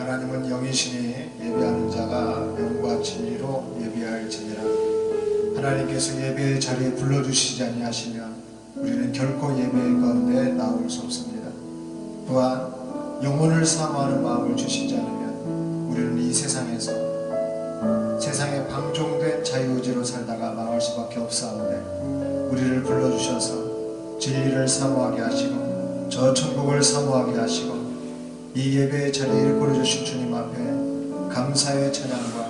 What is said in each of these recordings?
하나님은 영이시니 예배하는 자가 영과 진리로 예배할지니라. 하나님께서 예배의 자리에 불러주시지 아니하시면 우리는 결코 예배 가운데 나올 수 없습니다. 또한 영혼을 사모하는 마음을 주시지 않으면 우리는 이 세상에서 세상에 방종된 자유의지로 살다가 망할 수밖에 없사오되, 우리를 불러주셔서 진리를 사모하게 하시고 저 천국을 사모하게 하시고 이 예배의 자리에 이끌어주신 주님 앞에 감사의 찬양과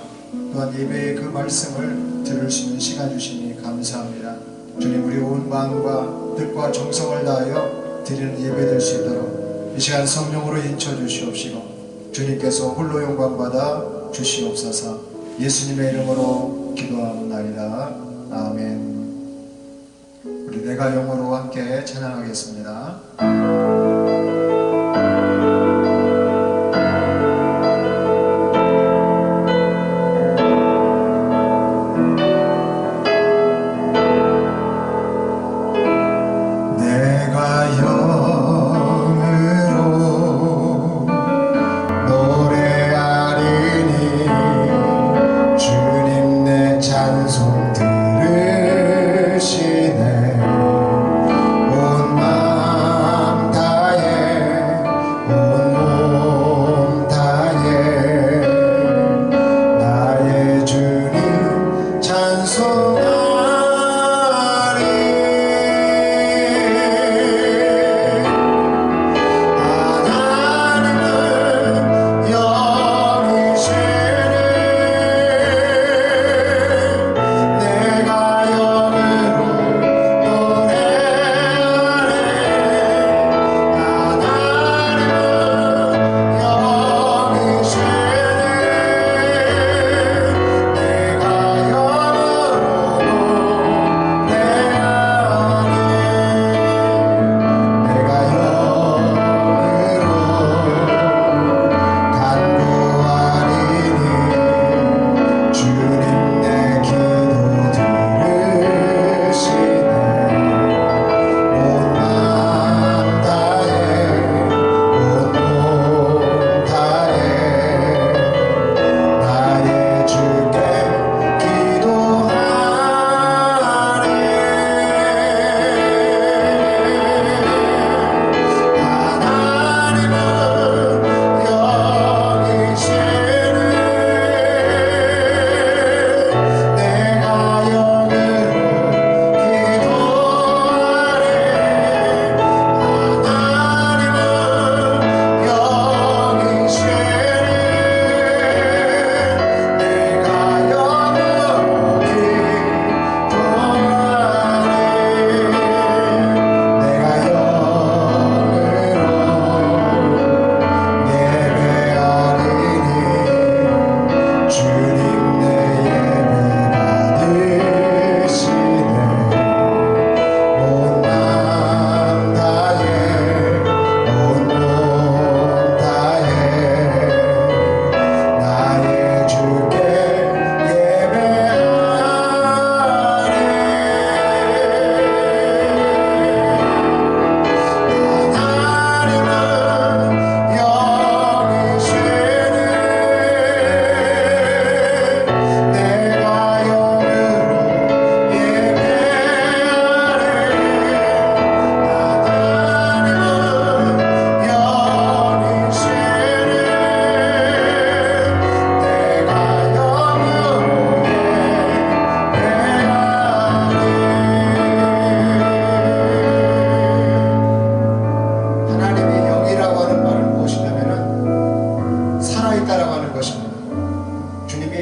또한 예배의 그 말씀을 들을 수 있는 시간 주시니 감사합니다. 주님, 우리 온 마음과 뜻과 정성을 다하여 드리는 예배 될 수 있도록 이 시간 성령으로 인쳐 주시옵시고 주님께서 홀로 영광 받아 주시옵소서. 예수님의 이름으로 기도하옵나이다. 아멘. 우리 내가 영으로 함께 찬양하겠습니다.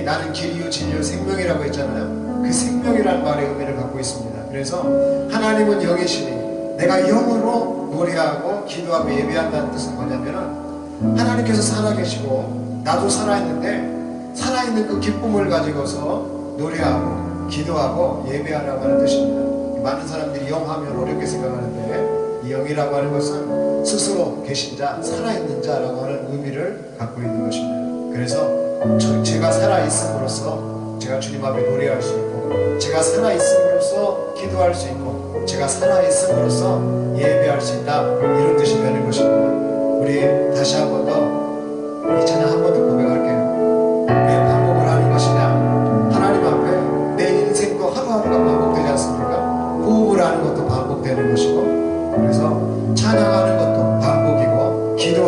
나는 길이요 진리요 생명이라고 했잖아요. 그 생명이라는 말의 의미를 갖고 있습니다. 그래서 하나님은 영이시니 내가 영으로 노래하고 기도하고 예배한다는 뜻은 뭐냐면은, 하나님께서 살아계시고 나도 살아있는데 살아있는 그 기쁨을 가지고서 노래하고 기도하고 예배하라고 하는 뜻입니다. 많은 사람들이 영하면 어렵게 생각하는데, 이 영이라고 하는 것은 스스로 계신 자, 살아있는 자라고 하는 의미를 갖고 있는 것입니다. 그래서 제가 살아있음으로써 제가 주님 앞에 노래할 수 있고, 제가 살아있음으로써 기도할 수 있고, 제가 살아있음으로써 예배할 수 있다, 이런 뜻이 되는 것입니다. 우리 다시 한 번 더 이 찬양 한 번 더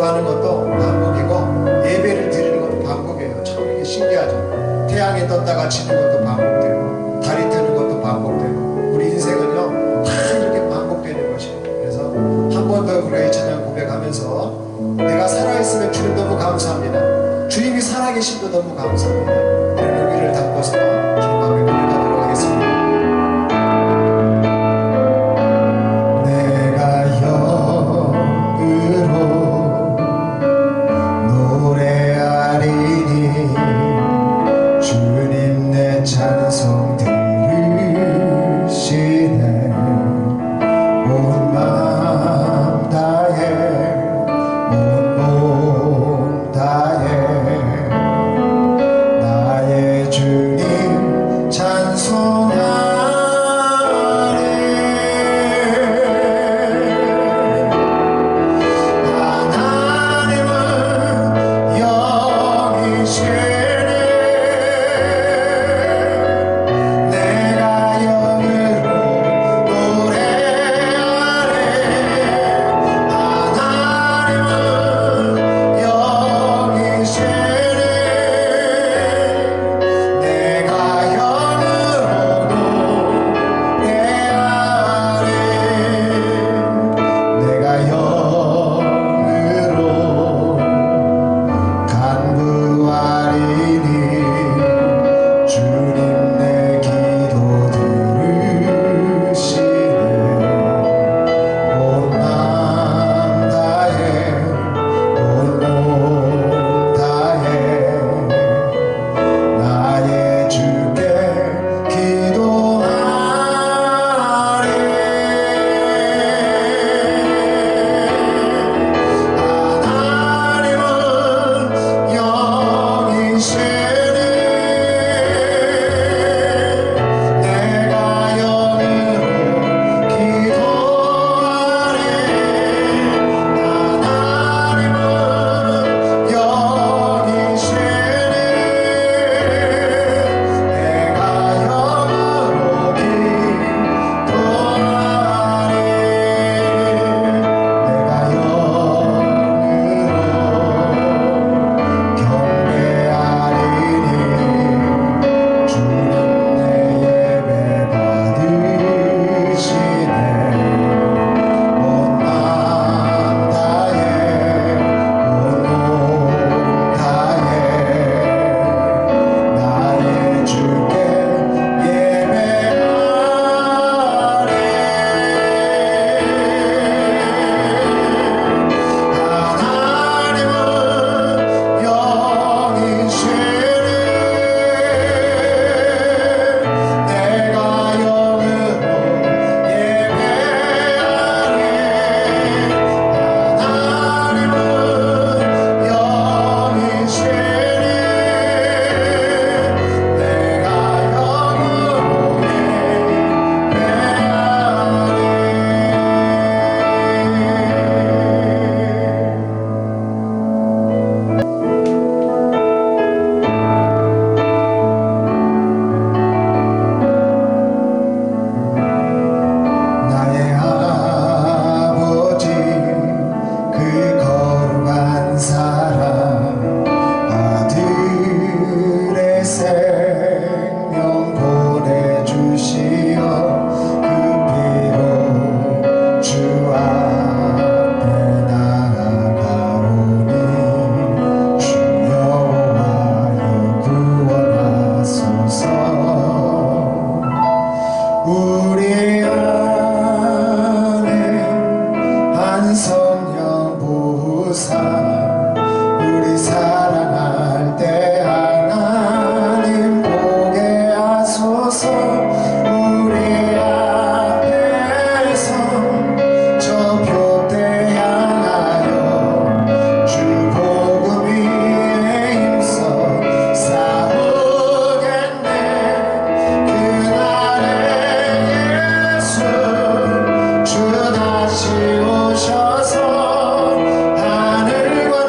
기도하는 것도 반복이고 예배를 드리는 것도 반복이에요. 참 이게 신기하죠. 태양이 떴다가 지는 것도 반복되고 달이 뜨는 것도 반복되고 우리 인생은요 다 이렇게 반복되는 것이에요. 그래서 한 번 더 우리가 이 찬양 고백하면서 내가 살아있으면 주님 너무 감사합니다. 주님이 살아계심도 너무 감사합니다. 이런 의미를 담고서 주님 앞에 고백하도록 하겠습니다. 찬송 들으시네 온 마음 다해 온 몸 다해 나의 주님 찬송하네 하나님은 영이시네 다시 오셔서 하늘과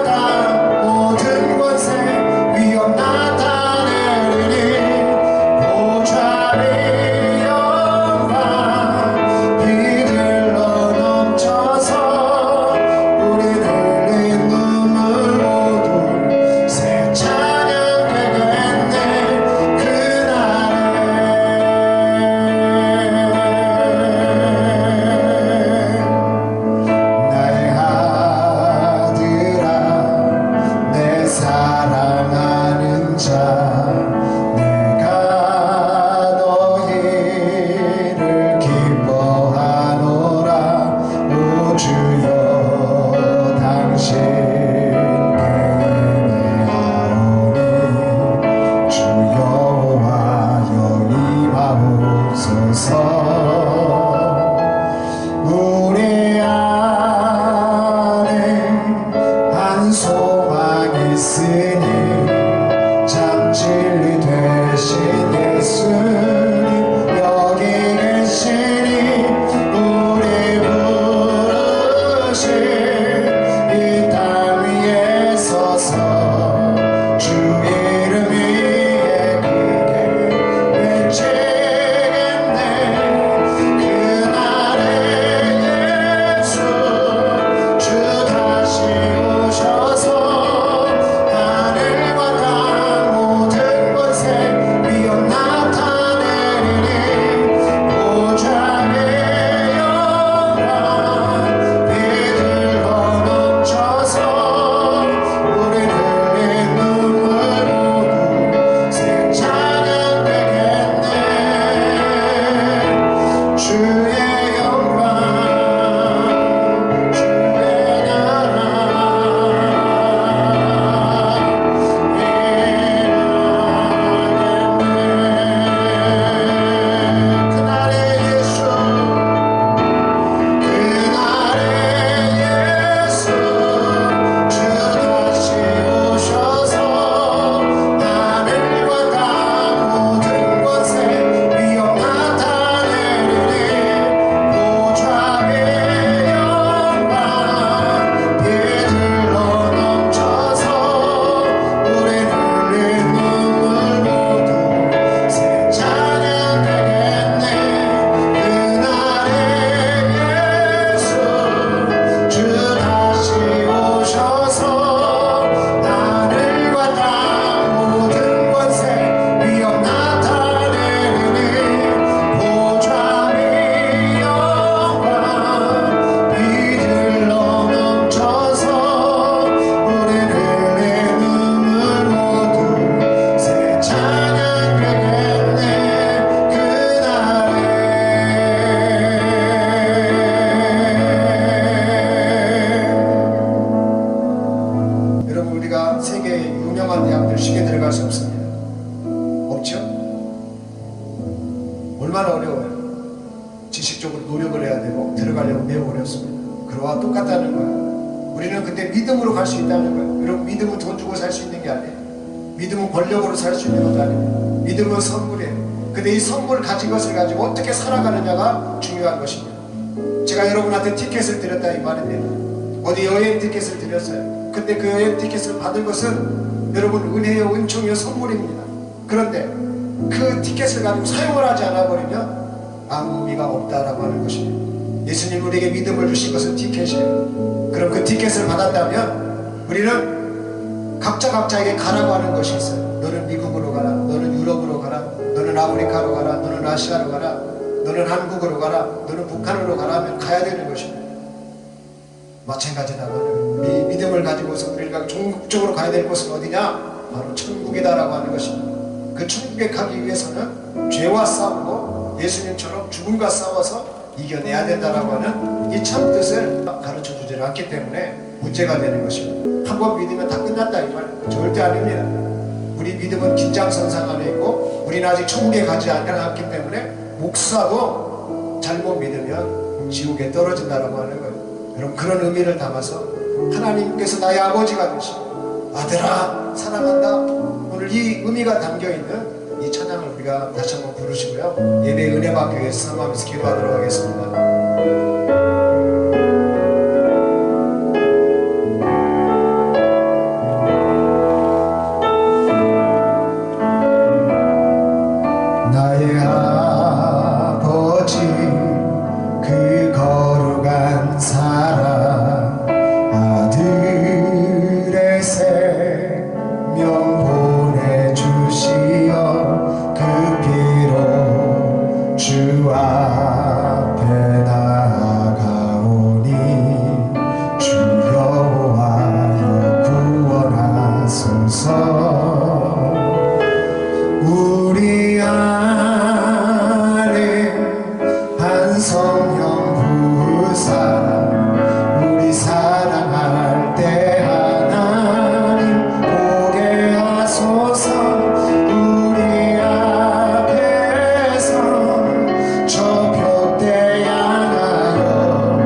살아갈 수 없습니다. 없죠? 얼마나 어려워요. 지식적으로 노력을 해야 되고 들어가려면 매우 어렵습니다. 그와 똑같다는 거예요. 우리는 근데 믿음으로 갈 수 있다는 거예요. 여러분, 믿음은 돈 주고 살 수 있는 게 아니에요. 믿음은 권력으로 살 수 있는 것도 아니에요. 믿음은 선물이에요. 근데 이 선물 가진 것을 가지고 어떻게 살아가느냐가 중요한 것입니다. 제가 여러분한테 티켓을 드렸다 이 말입니다. 어디 여행 티켓을 드렸어요. 근데 그 여행 티켓을 받은 것은 여러분 은혜요, 은총이요, 선물입니다. 그런데 그 티켓을 가지고 사용을 하지 않아 버리면 아무 의미가 없다라고 하는 것입니다. 예수님 우리에게 믿음을 주신 것은 티켓이에요. 그럼 그 티켓을 받았다면 우리는 각자에게 가라고 하는 것이 있어요. 너는 미국으로 가라, 너는 유럽으로 가라, 너는 아프리카로 가라, 너는 아시아로 가라, 너는 한국으로 가라, 너는 북한으로 가라 하면 가야 되는 것입니다. 마찬가지다. 믿음을 가지고서 우리가 종국적으로 가야 될 곳은 어디냐? 바로 천국이다라고 하는 것입니다. 그 천국에 가기 위해서는 죄와 싸우고 예수님처럼 죽음과 싸워서 이겨내야 된다라고 하는 이 참 뜻을 가르쳐 주지 않기 때문에 문제가 되는 것입니다. 한 번 믿으면 다 끝났다 이 말 절대 아닙니다. 우리 믿음은 긴장선상 안에 있고 우리는 아직 천국에 가지 않았기 때문에 목사도 잘못 믿으면 지옥에 떨어진다라고 하는 거예요. 여러분, 그런 의미를 담아서 하나님께서 나의 아버지가 되시고 아들아 사랑한다, 오늘 이 의미가 담겨있는 이 찬양을 우리가 다시 한번 부르시고요, 예배 은혜 받기 위해서 사모하면서 기도하도록 하겠습니다. 나의 아버지 그 거룩한 사랑 아들의 생명 보내주시어 그 피로 주 앞에 나아가오니 주여 와여 구원하소서. 우리 안에 한 성령 부사 우리 사랑할 때 하나님 보게 하소서. 우리 앞에서 저 벽대 향하여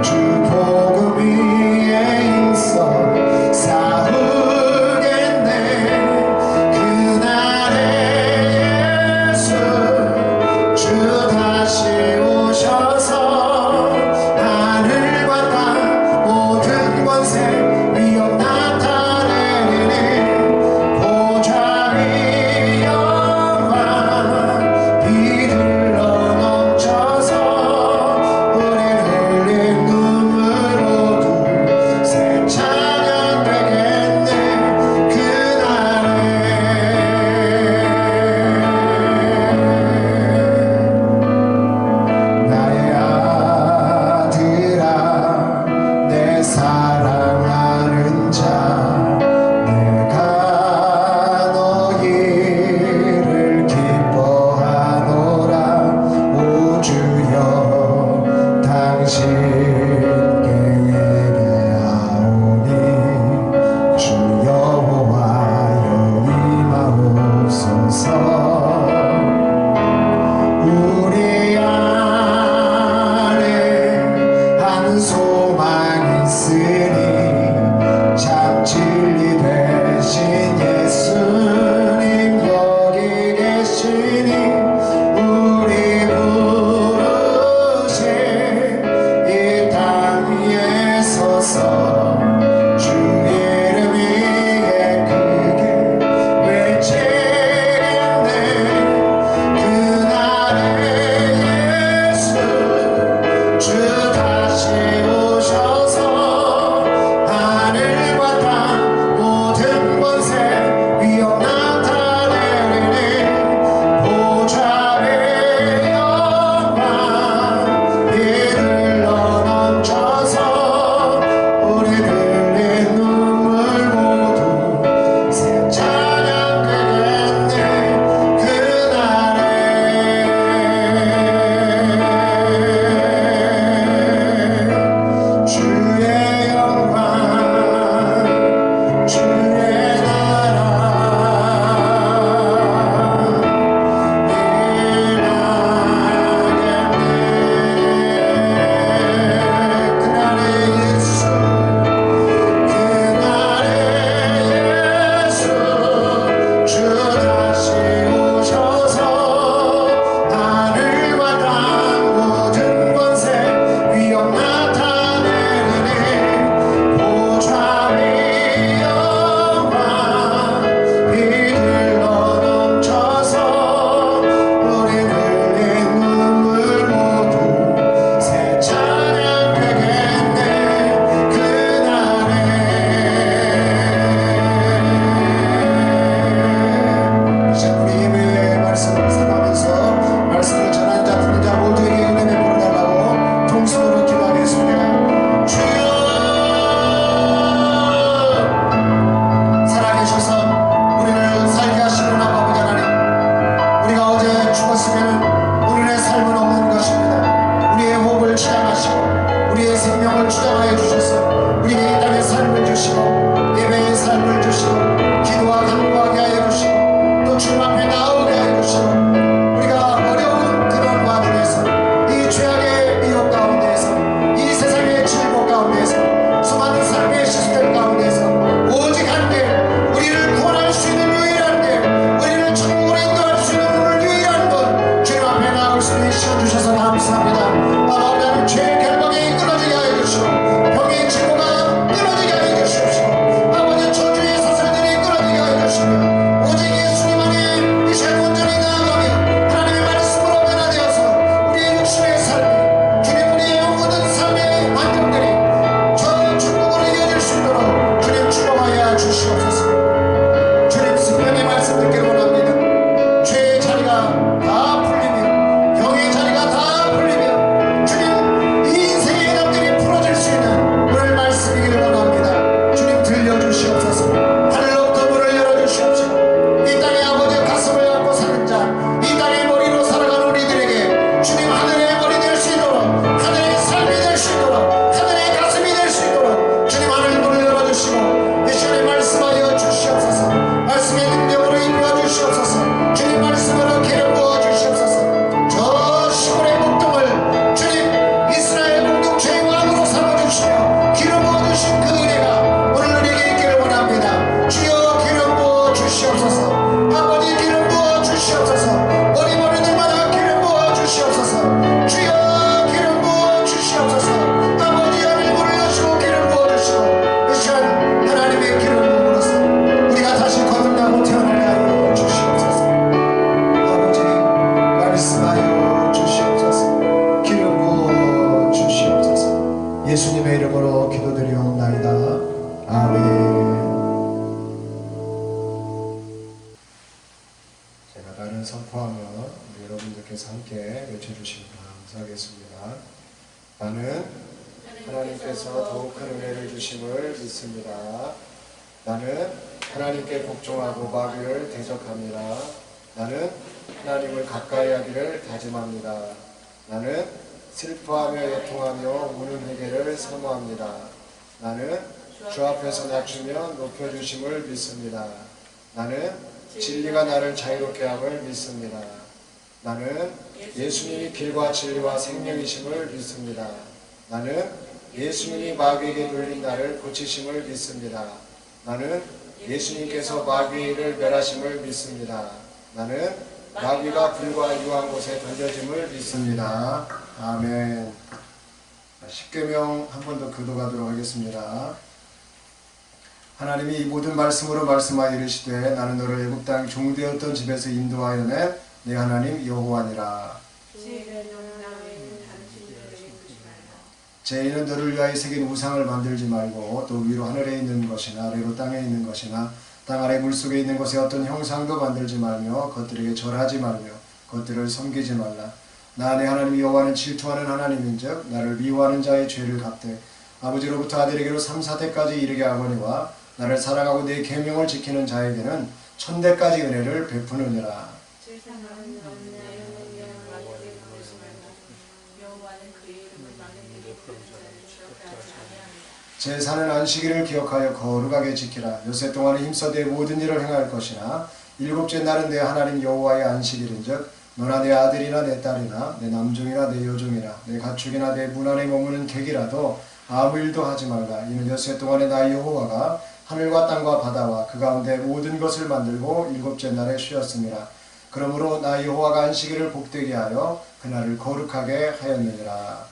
주 복음 위에 힘써 싸우겠네. 그날에 예수 주 다시 오셔서 하늘과 땅 모든 권세 위엄 나타내리니 보좌 위 영광 비들러 넘쳐서 우린 흘린 눈물로도 새 찬양 되겠네. 그날에 나의 아들아 내 사랑하는 자 내가 너희를 기뻐하노라. 오 주여 당신께 예배하오니 주여 와여 임하옵소서. 우리 안에 한 소망 있으니 참 진리 되신 예수님 여기 계시니 우리 부르신 이 땅 위에 서서 주 이름 위에 크게 외치겠네. 그날에 예수 주 다시 오셔서 하늘과 땅 주시옵소서. 주님 성령의 말씀 듣기를 원합니다. 죄의 자리가 다 풀리며 병의 자리가 다 풀리며 주님 이 인생의 남들이 풀어질 수 있는 오늘 말씀이기를 원합니다. 주님 들려주시옵소서. 하늘로부터 문을 열어주시옵시고 이 땅의 아버지의 가슴을 안고 사는 자, 이 땅의 머리로 살아가는 우리들에게 주님 하늘의 머리 될 수 있도록, 하늘의 삶이 될 수 있도록, 하늘의 가슴이 될 수 있도록 주님 하늘 문을 열어주시고 이 시간에 말씀하여 주시옵소서. 말씀의 능력으로 임부어 주시옵소서. 주님 말씀으로 기름 부어 주시옵소서. 저 시골의 목동을 주님 이스라엘 공동체의 왕으로 삼아주시며 기름 부어 주신 그 은혜가 오늘 우리에게 있기를 원합니다. 주여 기름 부어 주시옵소서. 아버지 기름 부어 주시옵소서. 머리 머리들마다 기름 부어 주시옵소서. 주여 기름 부어 주시옵소서. 아버지 하늘 문을 여시고 기름 부어 주시고 이 시간 하나님의 기름 부음으로써 우리가 다시 거듭나고 태어나게 하여 주시옵소서. 아버지 말씀하여 주시옵소서. 기름 부어 주시옵소서. 예수님의 이름으로 기도드리옵나이다. 아멘. 제가 다른 선포하면 우리 여러분들께서 함께 외쳐주시면 감사하겠습니다. 나는 하나님께서 더욱 큰 은혜를 주심을 믿습니다. 나는 하나님께 복종하고 마귀를 대적합니다. 나는 하나님을 가까이 하기를 다짐합니다. 나는 슬퍼하며 애통하며 우는 회개를 선호합니다. 나는 주 앞에서 낮추며 높여주심을 믿습니다. 나는 진리가 나를 자유롭게 함을 믿습니다. 나는 예수님이 길과 진리와 생명이심을 믿습니다. 나는 예수님이 마귀에게 눌린 나를 고치심을 믿습니다. 나는 예수님께서 마귀의 일을 멸하심을 믿습니다. 나는 마귀가 불과 유한 곳에 던져짐을 믿습니다. 아멘. 십계명 한 번 더 교도하도록 하겠습니다. 하나님이 이 모든 말씀으로 말씀하여 이르시되 나는 너를 애굽 땅 종되었던 집에서 인도하여 낸 내 하나님 여호와니라. 죄인은 너를 위하여 새긴 우상을 만들지 말고 또 위로 하늘에 있는 것이나 아래로 땅에 있는 것이나 땅 아래 물속에 있는 것에 어떤 형상도 만들지 말며 것들에게 절하지 말며 것들을 섬기지 말라. 나 내 하나님 여호와는 질투하는 하나님인즉 나를 미워하는 자의 죄를 갚되 아버지로부터 아들에게로 3-4대까지 이르게 하거니와 나를 사랑하고 내 계명을 지키는 자에게는 1000대까지 은혜를 베푸느니라. 제4는 안식일을 기억하여 거룩하게 지키라. 엿새 동안에 힘써 내 모든 일을 행할 것이나 일곱째 날은 내 하나님 여호와의 안식일인즉 너나 내 아들이나 내 딸이나 내 남종이나 내 여종이나 내 가축이나 내 문 안에 머무는 객이라도 아무 일도 하지 말라. 이는 엿새 동안에 나 여호와가 하늘과 땅과 바다와 그 가운데 모든 것을 만들고 일곱째 날에 쉬었습니다. 그러므로 나 여호와가 안식일을 복되게 하여 그날을 거룩하게 하였느니라.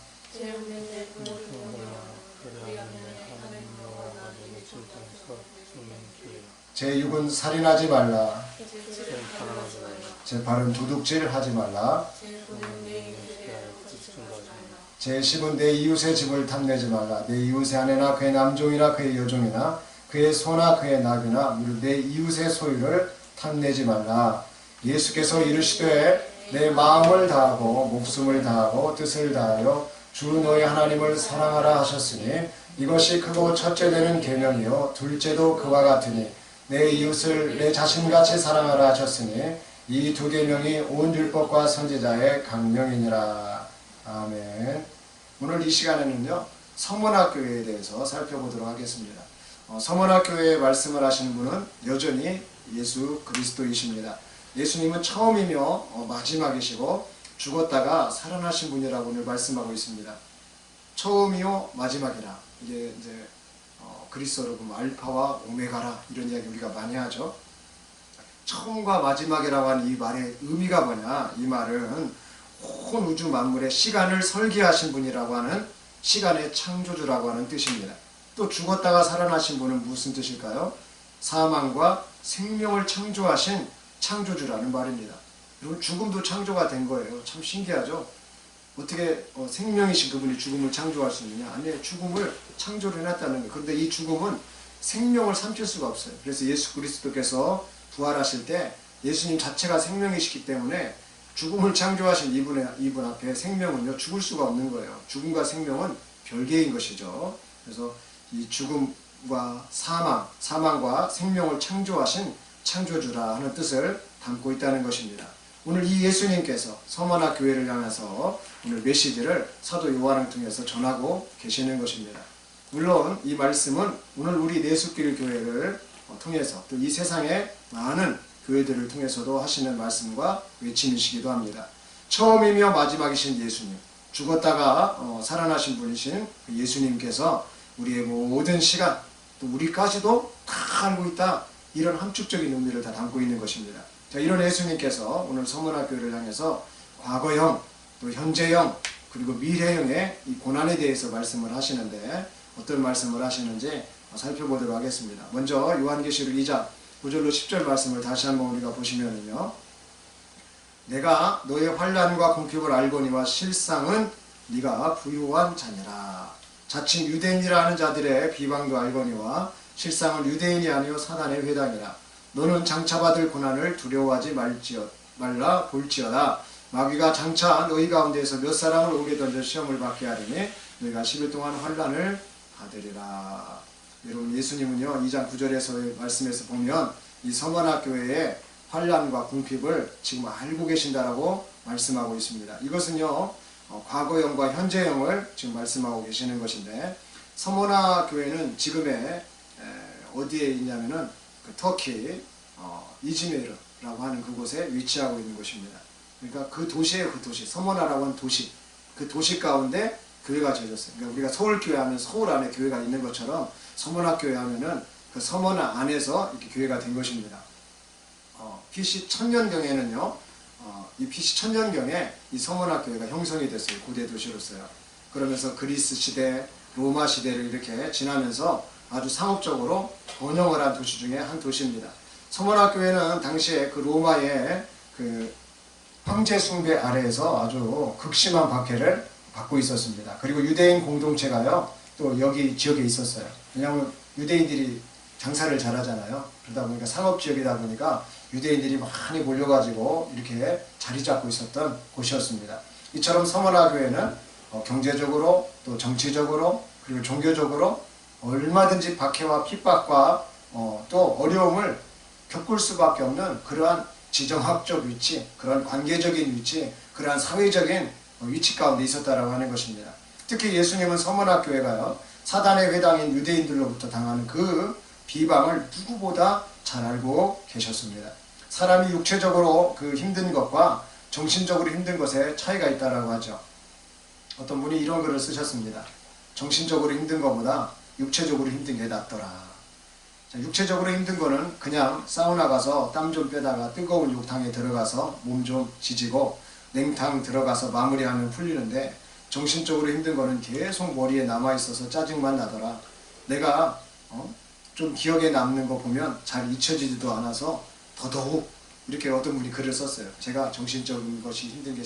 제6은 살인하지 말라. 제8은 도둑질 하지 말라. 제10은 내 이웃의 집을 탐내지 말라. 내 이웃의 아내나 그의 남종이나 그의 여종이나 그의 소나 그의 나귀나 무릇 내 이웃의 소유를 탐내지 말라. 예수께서 이르시되 내 마음을 다하고 목숨을 다하고 뜻을 다하여 주 너희 하나님을 사랑하라 하셨으니 이것이 크고 첫째 되는 계명이요 둘째도 그와 같으니 내 이웃을 내 자신같이 사랑하라 하셨으니 이 두 계명이 온 율법과 선지자의 강명이니라. 아멘. 오늘 이 시간에는요 서문학교회에 대해서 살펴보도록 하겠습니다. 서문학교회에 말씀을 하시는 분은 여전히 예수 그리스도이십니다. 예수님은 처음이며 마지막이시고 죽었다가 살아나신 분이라고 오늘 말씀하고 있습니다. 처음이요 마지막이라. 이게 이제 그리스어로 보면 알파와 오메가라 이런 이야기 우리가 많이 하죠. 처음과 마지막이라고 하는 이 말의 의미가 뭐냐? 이 말은 온 우주 만물의 시간을 설계하신 분이라고 하는 시간의 창조주라고 하는 뜻입니다. 또 죽었다가 살아나신 분은 무슨 뜻일까요? 사망과 생명을 창조하신 창조주라는 말입니다. 그리고 죽음도 창조가 된 거예요. 참 신기하죠? 어떻게 생명이신 그분이 죽음을 창조할 수 있느냐? 아니, 죽음을 창조를 해놨다는 거예요. 그런데 이 죽음은 생명을 삼킬 수가 없어요. 그래서 예수 그리스도께서 부활하실 때 예수님 자체가 생명이시기 때문에 죽음을 창조하신 이분 앞에 생명은요 죽을 수가 없는 거예요. 죽음과 생명은 별개인 것이죠. 그래서 이 죽음과 사망과 생명을 창조하신 창조주라 하는 뜻을 담고 있다는 것입니다. 오늘 이 예수님께서 서머나 교회를 향해서 오늘 메시지를 사도 요한을 통해서 전하고 계시는 것입니다. 물론 이 말씀은 오늘 우리 내숲길 교회를 통해서 또 이 세상의 많은 교회들을 통해서도 하시는 말씀과 외침이시기도 합니다. 처음이며 마지막이신 예수님, 죽었다가 살아나신 분이신 예수님께서 우리의 모든 시간, 또 우리까지도 다 알고 있다, 이런 함축적인 의미를 다 담고 있는 것입니다. 자, 이런 예수님께서 오늘 서머나 교회를 향해서 과거형, 또 현재형, 그리고 미래형의 이 고난에 대해서 말씀을 하시는데 어떤 말씀을 하시는지 살펴보도록 하겠습니다. 먼저 요한계시록 2장 9절로 10절 말씀을 다시 한번 우리가 보시면은요, 내가 너의 환난과 궁핍을 알거니와 실상은 네가 부유한 자니라. 자칭 유대인이라 하는 자들의 비방도 알거니와 실상은 유대인이 아니요 사단의 회당이라. 너는 장차 받을 고난을 두려워하지 말라 볼지어다. 마귀가 장차 너희 가운데에서 몇 사람을 오게 던져 시험을 받게 하리니 너희가 10일 동안 환난을 받으리라. 여러분, 예수님은요 2장 9절에서의 말씀에서 보면 이 서머나 교회의 환난과 궁핍을 지금 알고 계신다라고 말씀하고 있습니다. 이것은요 과거형과 현재형을 지금 말씀하고 계시는 것인데, 서머나 교회는 지금의 어디에 있냐면은 그 터키 이즈미르라고 하는 그곳에 위치하고 있는 곳입니다. 그러니까 그 도시에 그 도시, 서머나라고 하는 도시, 그 도시 가운데 교회가 지어졌어요. 그러니까 우리가 서울교회 하면 서울 안에 교회가 있는 것처럼 서머나 교회 하면은 그 서머나 안에서 이렇게 교회가 된 것입니다. BC 1000년경에는요, 이 BC 1000년경에 이 서머나 교회가 형성이 됐어요. 고대 도시로서요. 그러면서 그리스 시대, 로마 시대를 이렇게 지나면서 아주 상업적으로 번영을 한 도시 중에 한 도시입니다. 서머나 교회는 당시에 그 로마의 그 황제 숭배 아래에서 아주 극심한 박해를 받고 있었습니다. 그리고 유대인 공동체가요 또 여기 지역에 있었어요. 왜냐하면 유대인들이 장사를 잘하잖아요. 그러다 보니까 상업지역이다 보니까 유대인들이 많이 몰려가지고 이렇게 자리 잡고 있었던 곳이었습니다. 이처럼 서머나 교회는 경제적으로 또 정치적으로 그리고 종교적으로 얼마든지 박해와 핍박과 또 어려움을 겪을 수밖에 없는 그러한 지정학적 위치, 그런 관계적인 위치, 그러한 사회적인 위치 가운데 있었다라고 하는 것입니다. 특히 예수님은 서머나 교회가요 사단의 회당인 유대인들로부터 당하는 그 비방을 누구보다 잘 알고 계셨습니다. 사람이 육체적으로 그 힘든 것과 정신적으로 힘든 것에 차이가 있다라고 하죠. 어떤 분이 이런 글을 쓰셨습니다. 정신적으로 힘든 것보다 육체적으로 힘든 게 낫더라. 자, 육체적으로 힘든 거는 그냥 사우나 가서 땀 좀 빼다가 뜨거운 욕탕에 들어가서 몸 좀 지지고 냉탕 들어가서 마무리하면 풀리는데, 정신적으로 힘든 거는 계속 머리에 남아있어서 짜증만 나더라. 내가 좀 기억에 남는 거 보면 잘 잊혀지지도 않아서 더더욱, 이렇게 어떤 분이 글을 썼어요. 제가 정신적인 것이 힘든 게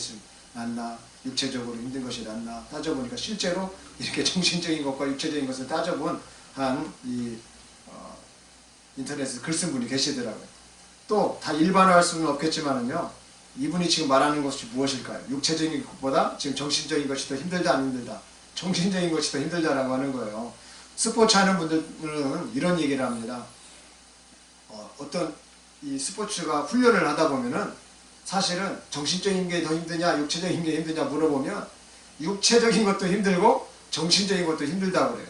낫나 육체적으로 힘든 것이 낫나 따져보니까 실제로 이렇게 정신적인 것과 육체적인 것을 따져본 한 인터넷에 글 쓴 분이 계시더라고요. 또 다 일반화할 수는 없겠지만은요, 이분이 지금 말하는 것이 무엇일까요? 육체적인 것보다 지금 정신적인 것이 더 힘들다 안 힘들다? 정신적인 것이 더 힘들다라고 하는 거예요. 스포츠 하는 분들은 이런 얘기를 합니다. 어떤 이 스포츠가 훈련을 하다 보면은 사실은 정신적인 게 더 힘드냐 육체적인 게 힘드냐 물어보면 육체적인 것도 힘들고 정신적인 것도 힘들다고 그래요.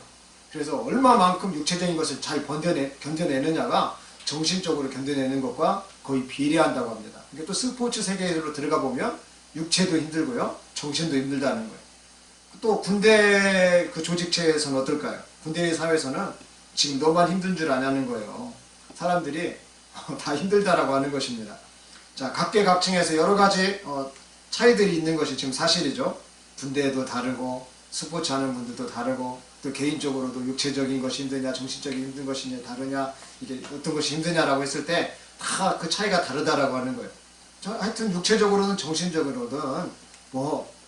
그래서 얼마만큼 육체적인 것을 잘 견뎌내느냐가 정신적으로 견뎌내는 것과 거의 비례한다고 합니다. 그러니까 또 스포츠 세계로 들어가 보면 육체도 힘들고요 정신도 힘들다는 거예요. 또 군대 그 조직체에서는 어떨까요? 군대 사회에서는 지금 너만 힘든 줄 아냐는 거예요. 사람들이 다 힘들다라고 하는 것입니다. 자, 각계각층에서 여러 가지 차이들이 있는 것이 지금 사실이죠. 군대도 다르고 스포츠 하는 분들도 다르고 또 개인적으로도 육체적인 것이 힘드냐 정신적인 힘든 것이 다르냐, 이게 어떤 것이 힘드냐라고 했을 때 다 그 차이가 다르다라고 하는 거예요. 하여튼 육체적으로든 정신적으로든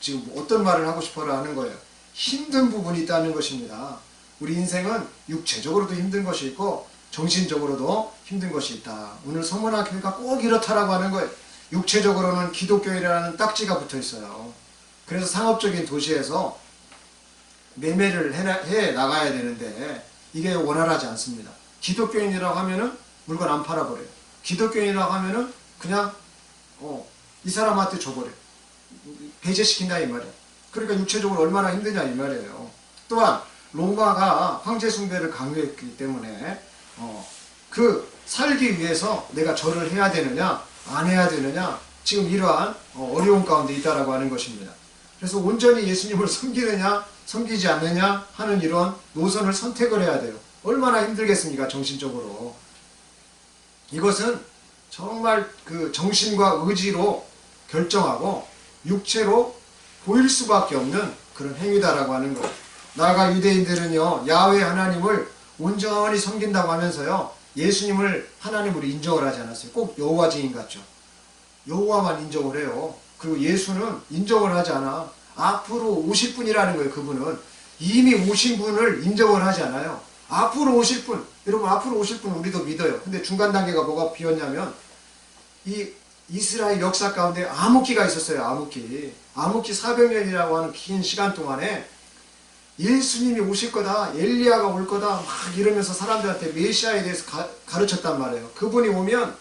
지금 어떤 말을 하고 싶어라 하는 거예요. 힘든 부분이 있다는 것입니다. 우리 인생은 육체적으로도 힘든 것이 있고 정신적으로도 힘든 것이 있다. 오늘 서문화 교회가 꼭 이렇다라고 하는 거예요. 육체적으로는 기독교인이라는 딱지가 붙어 있어요. 그래서 상업적인 도시에서 매매를 해 나가야 되는데 이게 원활하지 않습니다. 기독교인이라고 하면은 물건 안 팔아버려요. 기독교인이라고 하면은 그냥 이 사람한테 줘버려요. 배제시킨다 이 말이에요. 그러니까 육체적으로 얼마나 힘드냐 이 말이에요. 또한 로마가 황제 숭배를 강요했기 때문에 그 살기 위해서 내가 절을 해야 되느냐 안 해야 되느냐 지금 이러한 어려운 가운데 있다라고 하는 것입니다. 그래서 온전히 예수님을 섬기느냐 섬기지 않느냐 하는 이런 노선을 선택을 해야 돼요. 얼마나 힘들겠습니까 정신적으로. 이것은 정말 그 정신과 의지로 결정하고 육체로 보일 수밖에 없는 그런 행위다라고 하는 거예요. 나아가 유대인들은요 야훼 하나님을 온전히 섬긴다고 하면서요 예수님을 하나님으로 인정을 하지 않았어요. 꼭 여호와 증인 같죠. 여호와만 인정을 해요. 그리고 예수는 인정을 하지 않아. 앞으로 오실 분이라는 거예요. 그분은 이미 오신 분을 인정을 하지 않아요. 앞으로 오실 분, 여러분 앞으로 오실 분 우리도 믿어요. 근데 중간 단계가 뭐가 비었냐면 이 이스라엘 역사 가운데 암흑기가 있었어요. 암흑기 400년이라고 하는 긴 시간 동안에 예수님이 오실 거다, 엘리야가 올 거다 막 이러면서 사람들한테 메시아에 대해서 가르쳤단 말이에요. 그분이 오면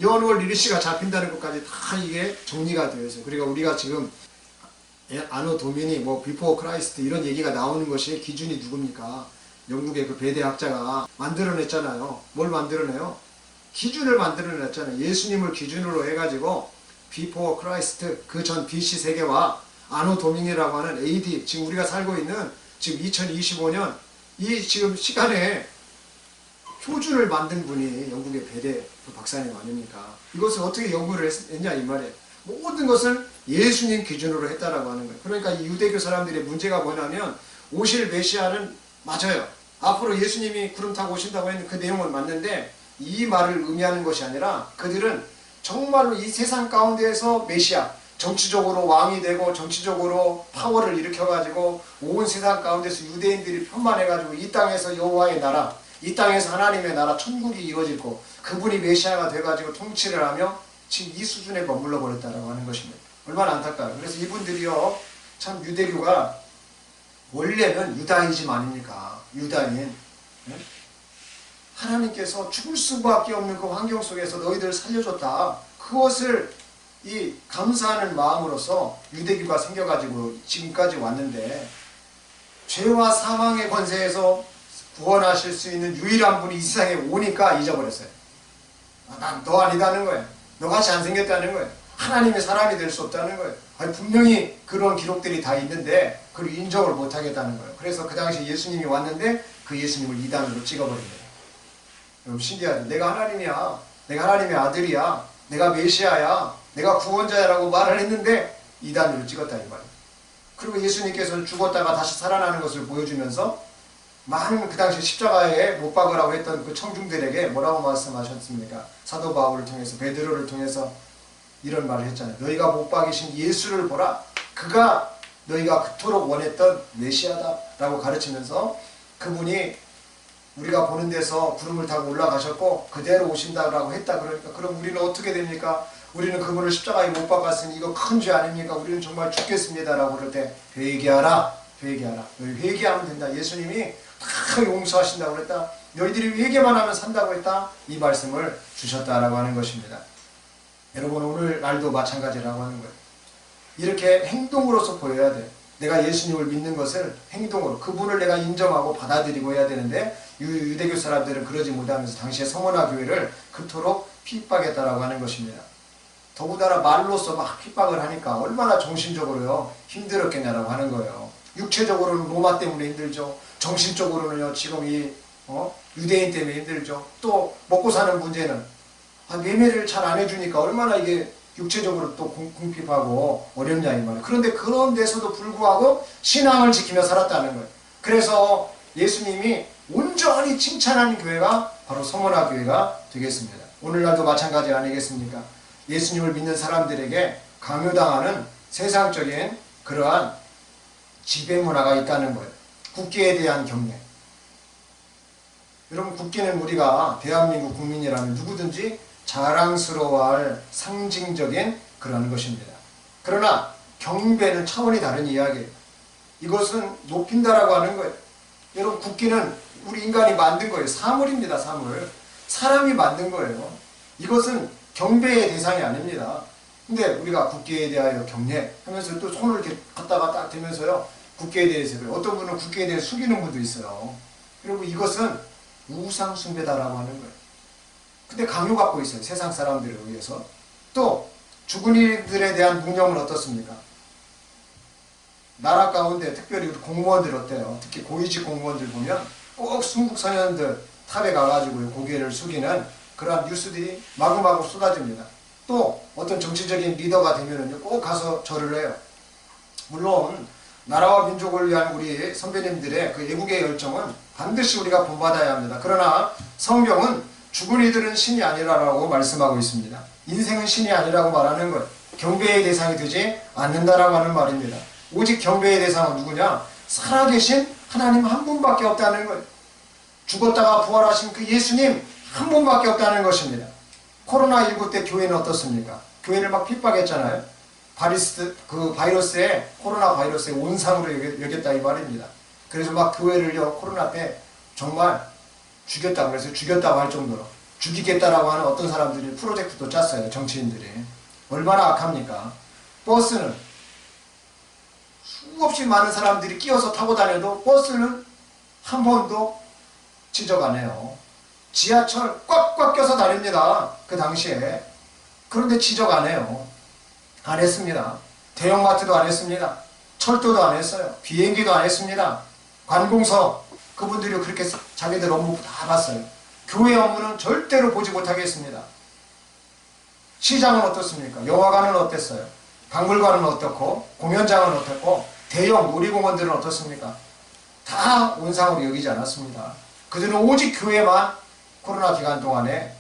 연월 리리시가 잡힌다는 것까지 다 이게 정리가 되어 있어요. 그러니까 우리가 지금 아노 도미니 뭐 비포 크라이스트 이런 얘기가 나오는 것이 기준이 누굽니까? 영국의 그 배대학자가 만들어냈잖아요. 뭘 만들어내요? 기준을 만들어냈잖아요. 예수님을 기준으로 해가지고 비포 크라이스트 그 전 BC 세계와 아노 도미니라고 하는 AD 지금 우리가 살고 있는 지금 2025년 이 지금 시간에 표준을 만든 분이 영국의 배대 박사님 아닙니까? 이것을 어떻게 연구를 했냐 이 말이에요. 모든 것을 예수님 기준으로 했다라고 하는 거예요. 그러니까 이 유대교 사람들의 문제가 뭐냐면 오실 메시아는 맞아요. 앞으로 예수님이 구름 타고 오신다고 했는데 그 내용은 맞는데 이 말을 의미하는 것이 아니라 그들은 정말로 이 세상 가운데에서 메시아 정치적으로 왕이 되고 정치적으로 파워를 일으켜가지고 온 세상 가운데서 유대인들이 편만해가지고 이 땅에서 여호와의 나라 이 땅에서 하나님의 나라 천국이 이루어지고 그분이 메시아가 돼가지고 통치를 하며 지금 이 수준에 머물러 버렸다라고 하는 것입니다. 얼마나 안타까워요. 그래서 이분들이요 참 유대교가 원래는 유다이즘 아닙니까? 유다인 하나님께서 죽을 수밖에 없는 그 환경 속에서 너희들을 살려줬다. 그것을 이 감사하는 마음으로서 유대교가 생겨가지고 지금까지 왔는데 죄와 사망의 권세에서 구원하실 수 있는 유일한 분이 이 세상에 오니까 잊어버렸어요. 난 너 아니다는 거예요. 너같이 안 생겼다는 거예요. 하나님의 사람이 될 수 없다는 거예요. 아니, 분명히 그런 기록들이 다 있는데 그걸 인정을 못하겠다는 거예요. 그래서 그 당시 예수님이 왔는데 그 예수님을 이단으로 찍어버린 거예요. 여러분 신기하죠. 내가 하나님이야. 내가 하나님의 아들이야. 내가 메시아야. 내가 구원자야라고 말을 했는데 이단으로 찍었다 이 말이에요. 그리고 예수님께서는 죽었다가 다시 살아나는 것을 보여주면서 많은 그 당시 십자가에 못 박으라고 했던 그 청중들에게 뭐라고 말씀하셨습니까? 사도 바울을 통해서 베드로를 통해서 이런 말을 했잖아요. 너희가 못 박이신 예수를 보라. 그가 너희가 그토록 원했던 메시아다 라고 가르치면서 그분이 우리가 보는 데서 구름을 타고 올라가셨고 그대로 오신다라고 했다. 그러니까 그럼 우리는 어떻게 됩니까? 우리는 그분을 십자가에 못 박았으니 이거 큰 죄 아닙니까? 우리는 정말 죽겠습니다 라고 그럴 때 회개하라. 회개하라. 너희 회개하면 된다. 예수님이 다 용서하신다고 그랬다. 너희들이 회개만 하면 산다고 했다. 이 말씀을 주셨다라고 하는 것입니다. 여러분 오늘 날도 마찬가지라고 하는 거예요. 이렇게 행동으로서 보여야 돼요. 내가 예수님을 믿는 것을 행동으로 그분을 내가 인정하고 받아들이고 해야 되는데 유대교 사람들은 그러지 못하면서 당시에 성원화 교회를 그토록 핍박했다라고 하는 것입니다. 더군다나 말로써 막 핍박을 하니까 얼마나 정신적으로요 힘들었겠냐라고 하는 거예요. 육체적으로는 로마 때문에 힘들죠. 정신적으로는요 지금 이 유대인 때문에 힘들죠. 또 먹고 사는 문제는 매매를 잘 안 해주니까 얼마나 이게 육체적으로 또 궁핍하고 어렵냐 이 말이에요. 그런데 그런 데서도 불구하고 신앙을 지키며 살았다는 거예요. 그래서 예수님이 온전히 칭찬하는 교회가 바로 성원화 교회가 되겠습니다. 오늘날도 마찬가지 아니겠습니까? 예수님을 믿는 사람들에게 강요당하는 세상적인 그러한 지배 문화가 있다는 거예요. 국기에 대한 경례, 여러분 국기는 우리가 대한민국 국민이라면 누구든지 자랑스러워할 상징적인 그런 것입니다. 그러나 경배는 차원이 다른 이야기예요. 이것은 높인다라고 하는 거예요. 여러분 국기는 우리 인간이 만든 거예요. 사물입니다. 사물. 사람이 만든 거예요. 이것은 경배의 대상이 아닙니다. 근데 우리가 국기에 대하여 경례하면서 또 손을 이렇게 갖다가 딱 대면서요. 국기에 대해서 어떤 분은 국기에 대해 숙이는 분도 있어요. 그리고 이것은 우상 숭배다라고 하는 거예요. 근데 강요받고 있어요. 세상 사람들에 의해서. 또 죽은 이들에 대한 묵념은 어떻습니까? 나라 가운데 특별히 우리 공무원들 어때요? 특히 고위직 공무원들 보면 꼭 순국선현들 탑에 가가지고 고개를 숙이는 그러한 뉴스들이 마구마구 쏟아집니다. 또 어떤 정치적인 리더가 되면은 꼭 가서 절을 해요. 물론 나라와 민족을 위한 우리 선배님들의 그 애국의 열정은 반드시 우리가 본받아야 합니다. 그러나 성경은 죽은 이들은 신이 아니라라고 말씀하고 있습니다. 인생은 신이 아니라고 말하는 것, 경배의 대상이 되지 않는다라고 하는 말입니다. 오직 경배의 대상은 누구냐? 살아계신 하나님 한 분밖에 없다는 거예요. 죽었다가 부활하신 그 예수님 한 분밖에 없다는 것입니다. 코로나19 때 교회는 어떻습니까? 교회를 막 핍박했잖아요. 코로나 바이러스의 온상으로 여겼다 이 말입니다. 그래서 막 교회를요, 코로나 때 정말 죽였다고 그래서 죽였다고 할 정도로 죽이겠다라고 하는 어떤 사람들이 프로젝트도 짰어요. 정치인들이. 얼마나 악합니까? 버스는 수없이 많은 사람들이 끼어서 타고 다녀도 버스는 한 번도 지적 안 해요. 지하철 꽉꽉 껴서 다닙니다. 그 당시에. 그런데 지적 안 해요. 안 했습니다. 대형마트도 안 했습니다. 철도도 안 했어요. 비행기도 안 했습니다. 관공서 그분들이 그렇게 자기들 업무 다 봤어요. 교회 업무는 절대로 보지 못하겠습니다. 시장은 어떻습니까? 영화관은 어땠어요? 박물관은 어떻고 공연장은 어떻고 대형 놀이공원들은 어떻습니까? 다 온상으로 여기지 않았습니다. 그들은 오직 교회만 코로나 기간 동안에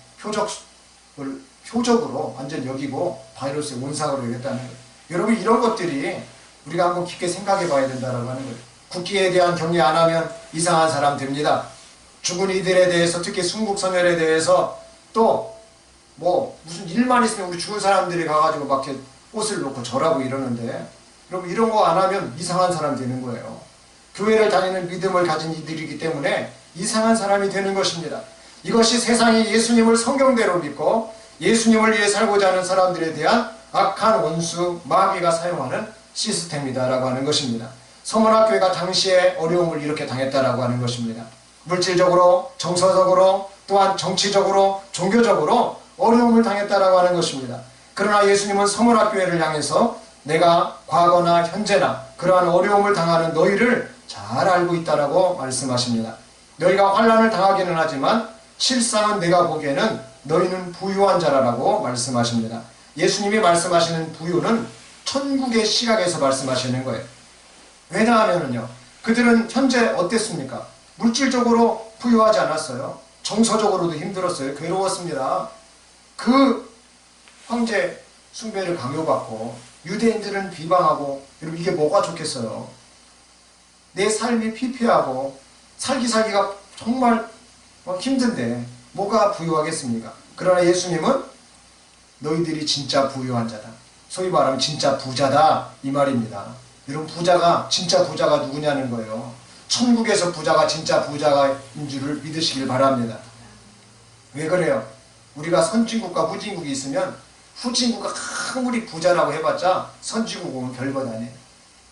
표적으로 완전 여기고 바이러스의 온상으로 여겼다는 거예요. 여러분 이런 것들이 우리가 한번 깊게 생각해 봐야 된다고 하는 거예요. 국기에 대한 경례 안 하면 이상한 사람 됩니다. 죽은 이들에 대해서 특히 순국선열에 대해서 또 뭐 무슨 일만 있으면 우리 죽은 사람들이 가가지고 막 이렇게 꽃을 놓고 절하고 이러는데 여러분 이런 거 안 하면 이상한 사람 되는 거예요. 교회를 다니는 믿음을 가진 이들이기 때문에 이상한 사람이 되는 것입니다. 이것이 세상이 예수님을 성경대로 믿고 예수님을 위해 살고자 하는 사람들에 대한 악한 원수 마귀가 사용하는 시스템이다라고 하는 것입니다. 서문학교회가 당시에 어려움을 이렇게 당했다라고 하는 것입니다. 물질적으로, 정서적으로, 또한 정치적으로, 종교적으로 어려움을 당했다라고 하는 것입니다. 그러나 예수님은 서문학교회를 향해서 내가 과거나 현재나 그러한 어려움을 당하는 너희를 잘 알고 있다라고 말씀하십니다. 너희가 환난을 당하기는 하지만 실상은 내가 보기에는 너희는 부유한 자라라고 말씀하십니다. 예수님이 말씀하시는 부유는 천국의 시각에서 말씀하시는 거예요. 왜냐하면요, 그들은 현재 어땠습니까? 물질적으로 부유하지 않았어요. 정서적으로도 힘들었어요. 괴로웠습니다. 그 황제 숭배를 강요받고 유대인들은 비방하고 여러분 이게 뭐가 좋겠어요? 내 삶이 피폐하고 살기가 정말 힘든데 뭐가 부유하겠습니까? 그러나 예수님은 너희들이 진짜 부유한 자다. 소위 말하면 진짜 부자다 이 말입니다. 여러분 진짜 부자가 누구냐는 거예요. 천국에서 부자가 진짜 부자인 줄을 믿으시길 바랍니다. 왜 그래요? 우리가 선진국과 후진국이 있으면 후진국가 아무리 부자라고 해봤자 선진국 오면 별것 아니에요.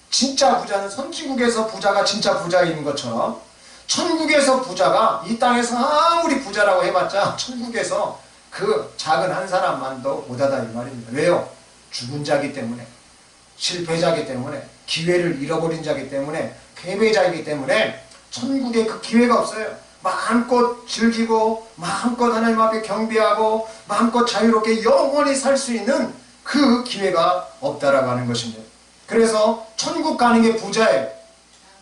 진짜 부자는 선진국에서 부자가 진짜 부자인 것처럼 천국에서 부자가 이 땅에서 아무리 부자라고 해봤자 천국에서 그 작은 한 사람만도 못하다 이 말입니다. 왜요? 죽은 자기 때문에, 실패자이기 때문에, 기회를 잃어버린 자이기 때문에, 패배자이기 때문에 천국에 그 기회가 없어요. 마음껏 즐기고 마음껏 하나님 앞에 경배하고 마음껏 자유롭게 영원히 살 수 있는 그 기회가 없다라고 하는 것입니다. 그래서 천국 가는 게 부자예요.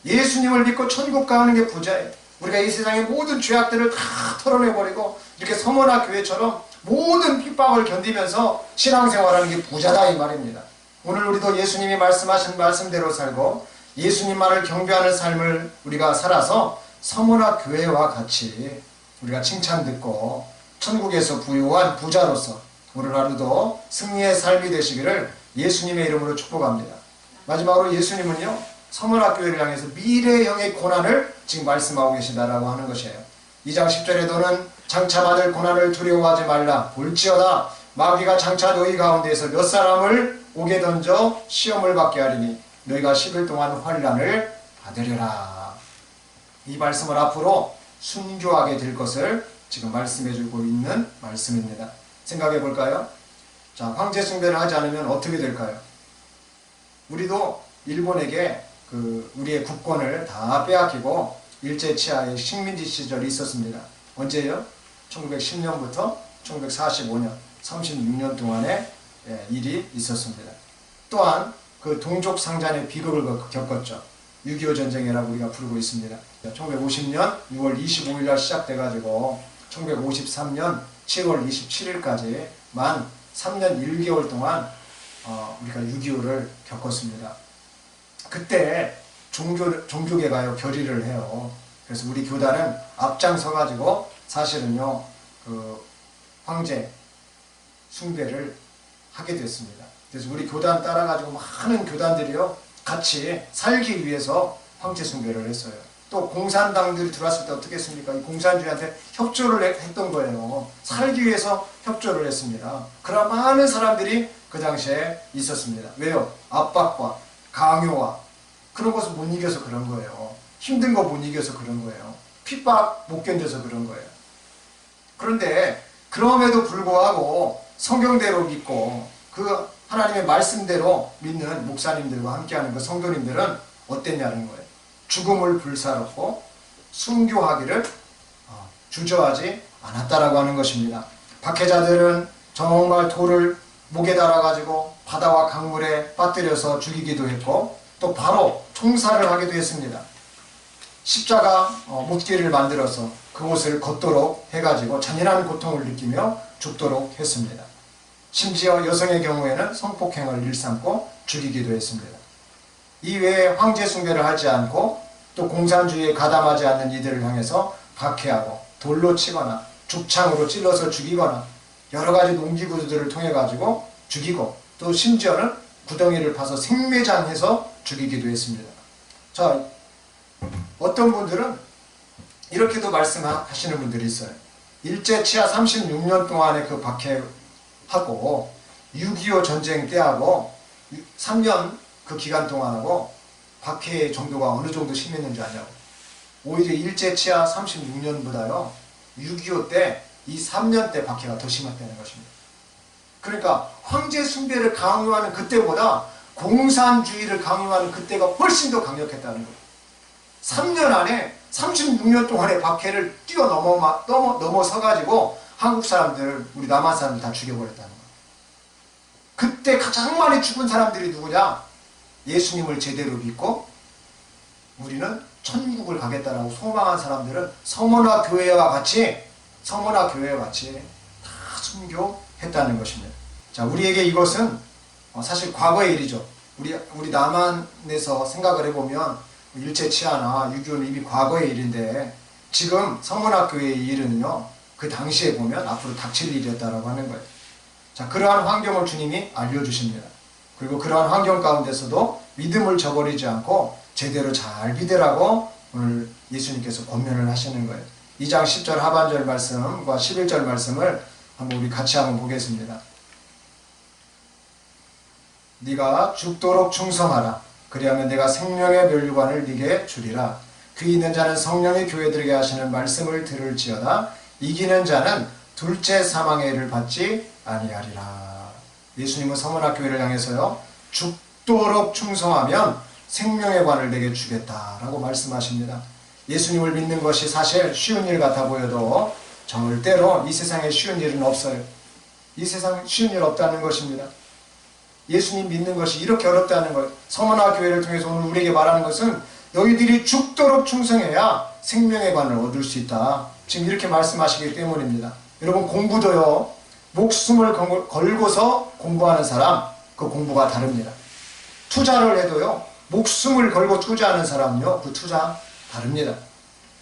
예수님을 믿고 천국 가는 게 부자예요. 우리가 이 세상의 모든 죄악들을 다 털어내버리고 이렇게 서머나 교회처럼 모든 핍박을 견디면서 신앙생활하는 게 부자다 이 말입니다. 오늘 우리도 예수님이 말씀하신 말씀대로 살고 예수님만을 경배하는 삶을 우리가 살아서 서머나 교회와 같이 우리가 칭찬 듣고 천국에서 부유한 부자로서 오늘 하루도 승리의 삶이 되시기를 예수님의 이름으로 축복합니다. 마지막으로 예수님은요, 서문학교회를 향해서 미래형의 고난을 지금 말씀하고 계시다라고 하는 것이에요. 2장 10절에 너는 장차 받을 고난을 두려워하지 말라. 볼지어다 마귀가 장차 너희 가운데에서 몇 사람을 옥에 던져 시험을 받게 하리니 너희가 10일 동안 환난을 받으리라. 이 말씀을 앞으로 순교하게 될 것을 지금 말씀해주고 있는 말씀입니다. 생각해 볼까요? 자, 황제 숭배를 하지 않으면 어떻게 될까요? 우리도 일본에게 우리의 국권을 다 빼앗기고 일제치하의 식민지 시절이 있었습니다. 언제요? 1910년부터 1945년 36년 동안의 일이 있었습니다. 또한 그 동족 상잔의 비극을 겪었죠. 6.25 전쟁이라고 우리가 부르고 있습니다. 1950년 6월 25일 날 시작돼가지고 1953년 7월 27일까지 만 3년 1개월 동안 우리가 6.25를 겪었습니다. 그때 종교계가요 결의를 해요. 그래서 우리 교단은 앞장서가지고 사실은요 황제 숭배를 하게 됐습니다. 그래서 우리 교단 따라가지고 많은 교단들이요 같이 살기 위해서 황제 숭배를 했어요. 또 공산당들이 들어왔을 때 어떻게 했습니까? 이 공산주의한테 협조를 했던 거예요. 살기 위해서 협조를 했습니다. 그런 많은 사람들이 그 당시에 있었습니다. 왜요? 압박과 강요와 그런 것을 못 이겨서 그런 거예요. 힘든 거 못 이겨서 그런 거예요. 핍박 못 견뎌서 그런 거예요. 그런데 그럼에도 불구하고 성경대로 믿고 그 하나님의 말씀대로 믿는 목사님들과 함께하는 그 성도님들은 어땠냐는 거예요. 죽음을 불사르고 순교하기를 주저하지 않았다라고 하는 것입니다. 박해자들은 정말 돌을 목에 달아가지고 바다와 강물에 빠뜨려서 죽이기도 했고 또 바로 총살을 하기도 했습니다. 십자가 못길을 만들어서 그곳을 걷도록 해가지고 잔인한 고통을 느끼며 죽도록 했습니다. 심지어 여성의 경우에는 성폭행을 일삼고 죽이기도 했습니다. 이외에 황제 숭배를 하지 않고 또 공산주의에 가담하지 않는 이들을 향해서 박해하고 돌로 치거나 죽창으로 찔러서 죽이거나 여러가지 농기구들을 통해 가지고 죽이고 또 심지어는 구덩이를 파서 생매장해서 죽이기도 했습니다. 자, 어떤 분들은 이렇게도 말씀하시는 분들이 있어요. 일제치하 36년 동안의 그 박해하고 6.25 전쟁 때하고 3년 그 기간 동안하고 박해의 정도가 어느 정도 심했는지 아냐고. 오히려 일제치하 36년보다요 6.25 때 이 3년 때 박해가 더 심했다는 것입니다. 그러니까 황제 숭배를 강요하는 그때보다 공산주의를 강요하는 그때가 훨씬 더 강력했다는 거예요. 3년 안에 36년 동안의 박해를 넘어서가지고 한국 사람들, 우리 남한 사람들 다 죽여버렸다는 거예요. 그때 가장 많이 죽은 사람들이 누구냐? 예수님을 제대로 믿고 우리는 천국을 가겠다라고 소망한 사람들은 서머나 교회와 같이 다 순교했다는 것입니다. 자, 우리에게 이것은 사실 과거의 일이죠. 우리 남한에서 생각을 해보면 일제치하나 6.25는 이미 과거의 일인데 지금 서문학교의 일은요 그 당시에 보면 앞으로 닥칠 일이었다라고 하는 거예요. 자, 그러한 환경을 주님이 알려주십니다. 그리고 그러한 환경 가운데서도 믿음을 저버리지 않고 제대로 잘 믿으라고 오늘 예수님께서 권면을 하시는 거예요. 2장 10절 하반절 말씀과 11절 말씀을 한번 우리 같이 한번 보겠습니다. 네가 죽도록 충성하라. 그리하면 내가 생명의 멸류관을 네게 주리라. 그 있는 자는 성령의 교회들에게 하시는 말씀을 들을지어다. 이기는 자는 둘째 사망의 일을 받지 아니하리라. 예수님은 서문학교회를 향해서요 죽도록 충성하면 생명의 관을 내게 주겠다라고 말씀하십니다. 예수님을 믿는 것이 사실 쉬운 일 같아 보여도 절대로 이 세상에 쉬운 일은 없어요. 이 세상에 쉬운 일 없다는 것입니다. 예수님 믿는 것이 이렇게 어렵다는 것. 서문학교회를 통해서 오늘 우리에게 말하는 것은 너희들이 죽도록 충성해야 생명의 관을 얻을 수 있다. 지금 이렇게 말씀하시기 때문입니다. 여러분, 공부도요 목숨을 걸고서 공부하는 사람, 그 공부가 다릅니다. 투자를 해도요 목숨을 걸고 투자하는 사람은요 그 투자 다릅니다.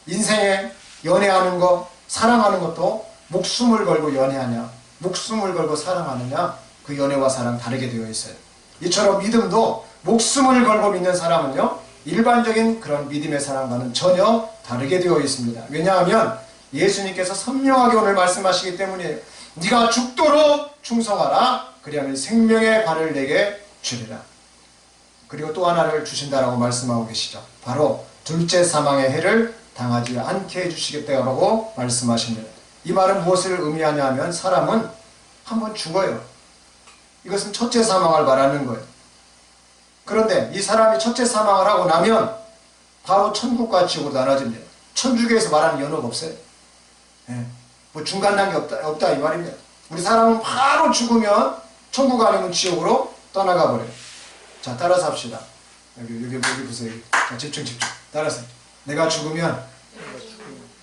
인생에 연애하는 거, 사랑하는 것도 목숨을 걸고 연애하냐, 목숨을 걸고 사랑하느냐, 그 연애와 사랑 다르게 되어 있어요. 이처럼 믿음도 목숨을 걸고 믿는 사람은요, 일반적인 그런 믿음의 사랑과는 전혀 다르게 되어 있습니다. 왜냐하면 예수님께서 선명하게 오늘 말씀하시기 때문이에요. 네가 죽도록 충성하라. 그리하면 생명의 발을 내게 주리라. 그리고 또 하나를 주신다라고 말씀하고 계시죠. 바로 둘째 사망의 해를 당하지 않게 해주시겠다고 말씀하십니다. 이 말은 무엇을 의미하냐 하면 사람은 한번 죽어요. 이것은 첫째 사망을 말하는 거예요. 그런데 이 사람이 첫째 사망을 하고 나면 바로 천국과 지옥으로 나눠집니다. 천주교에서 말하는 연호가 없어요. 뭐 중간 단계 없다 이 말입니다. 우리 사람은 바로 죽으면 천국 아니면 지옥으로 떠나가 버려요. 자, 따라서 합시다. 여기 보세요. 자, 집중. 따라서. 내가 죽으면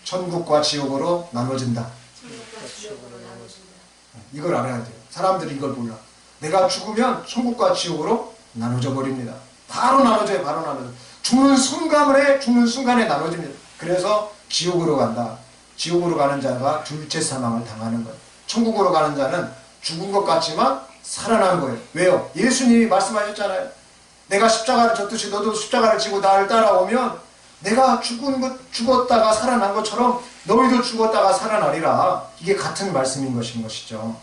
천국과 지옥으로 나눠진다. 이걸 알아야 돼요. 사람들이 이걸 몰라. 내가 죽으면 천국과 지옥으로 나눠져 버립니다. 바로 나눠져요. 바로 나눠져. 죽는 순간에 나눠집니다. 그래서 지옥으로 간다. 지옥으로 가는 자가 둘째 사망을 당하는 거예요. 천국으로 가는 자는 죽은 것 같지만 살아난 거예요. 왜요? 예수님이 말씀하셨잖아요. 내가 십자가를 졌듯이 너도 십자가를 지고 나를 따라오면 내가 죽었다가 살아난 것처럼 너희도 죽었다가 살아나리라. 이게 같은 말씀인 것이죠.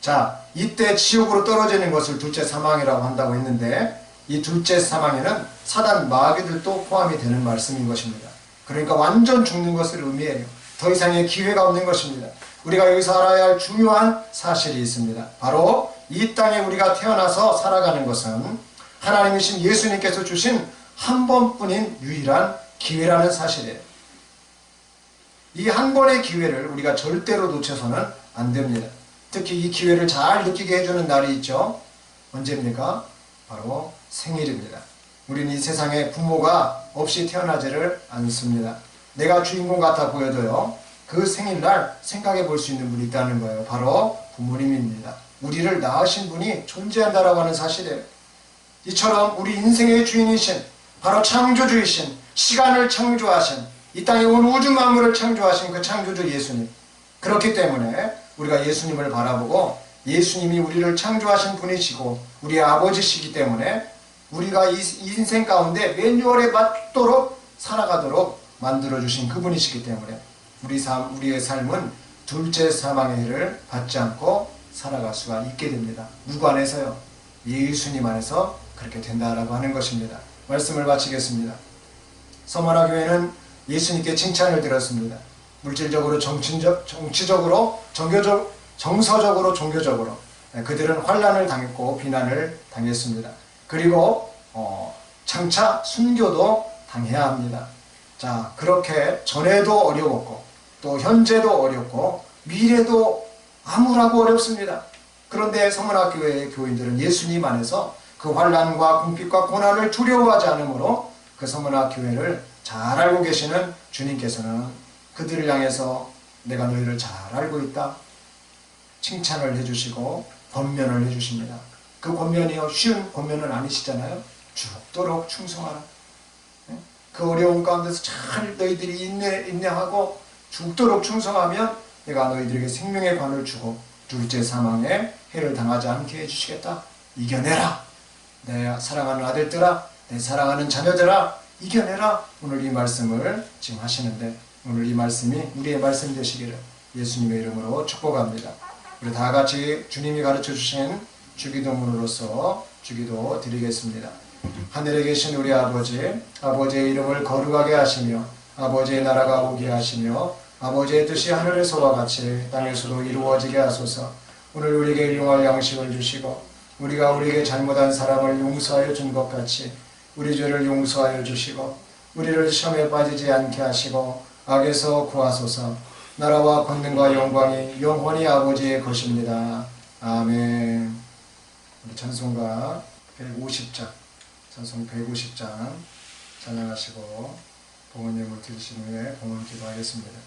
자, 이때 지옥으로 떨어지는 것을 둘째 사망이라고 한다고 했는데 이 둘째 사망에는 사단 마귀들도 포함이 되는 말씀인 것입니다. 그러니까 완전 죽는 것을 의미해요. 더 이상의 기회가 없는 것입니다. 우리가 여기서 알아야 할 중요한 사실이 있습니다. 바로 이 땅에 우리가 태어나서 살아가는 것은 하나님이신 예수님께서 주신 한 번뿐인 유일한 기회라는 사실이에요. 이 한 번의 기회를 우리가 절대로 놓쳐서는 안 됩니다. 특히 이 기회를 잘 느끼게 해주는 날이 있죠. 언제입니까? 바로 생일입니다. 우리는 이 세상에 부모가 없이 태어나지를 않습니다. 내가 주인공 같아 보여도요, 그 생일날 생각해 볼 수 있는 분이 있다는 거예요. 바로 부모님입니다. 우리를 낳으신 분이 존재한다라고 하는 사실이에요. 이처럼 우리 인생의 주인이신, 바로 창조주이신, 시간을 창조하신, 이 땅에 온 우주 만물을 창조하신 그 창조주 예수님. 그렇기 때문에 우리가 예수님을 바라보고 예수님이 우리를 창조하신 분이시고 우리의 아버지시기 때문에 우리가 이 인생 가운데 매뉴얼에 맞도록 살아가도록 만들어주신 그분이시기 때문에 우리의 삶은 둘째 사망의 해를 받지 않고 살아갈 수가 있게 됩니다. 누구 안에서요? 예수님 안에서 그렇게 된다라고 하는 것입니다. 말씀을 마치겠습니다. 서머나 교회는 예수님께 칭찬을 드렸습니다. 물질적으로, 정치적으로, 정서적으로, 종교적으로 그들은 환난을 당했고 비난을 당했습니다. 그리고 장차 순교도 당해야 합니다. 자, 그렇게 전에도 어려웠고 또 현재도 어렵고 미래도 암울하고 어렵습니다. 그런데 서문학교의 교인들은 예수님 안에서 그 환난과 궁핍과 고난을 두려워하지 않으므로 그 서문학교회를 잘 알고 계시는 주님께서는 그들을 향해서 내가 너희를 잘 알고 있다 칭찬을 해주시고 권면을 해주십니다. 그 권면이요, 쉬운 권면은 아니시잖아요. 죽도록 충성하라. 그 어려운 가운데서 잘 너희들이 인내하고 죽도록 충성하면 내가 너희들에게 생명의 관을 주고 둘째 사망의 해를 당하지 않게 해주시겠다. 이겨내라. 내 사랑하는 아들들아, 내 사랑하는 자녀들아, 이겨내라. 오늘 이 말씀을 지금 하시는데 오늘 이 말씀이 우리의 말씀 되시기를 예수님의 이름으로 축복합니다. 우리 다 같이 주님이 가르쳐 주신 주기도문으로서 주기도 드리겠습니다. 하늘에 계신 우리 아버지, 아버지의 이름을 거룩하게 하시며 아버지의 나라가 오게 하시며 아버지의 뜻이 하늘에서와 같이 땅에서도 이루어지게 하소서. 오늘 우리에게 일용할 양식을 주시고 우리가 우리에게 잘못한 사람을 용서하여 준 것 같이 우리 죄를 용서하여 주시고 우리를 시험에 빠지지 않게 하시고 악에서 구하소서. 나라와 권능과 영광이 영원히 아버지의 것입니다. 아멘. 우리 찬송가 150장, 찬송 150장 찬양하시고 봉헌예물 드리신 후에 봉헌 기도하겠습니다.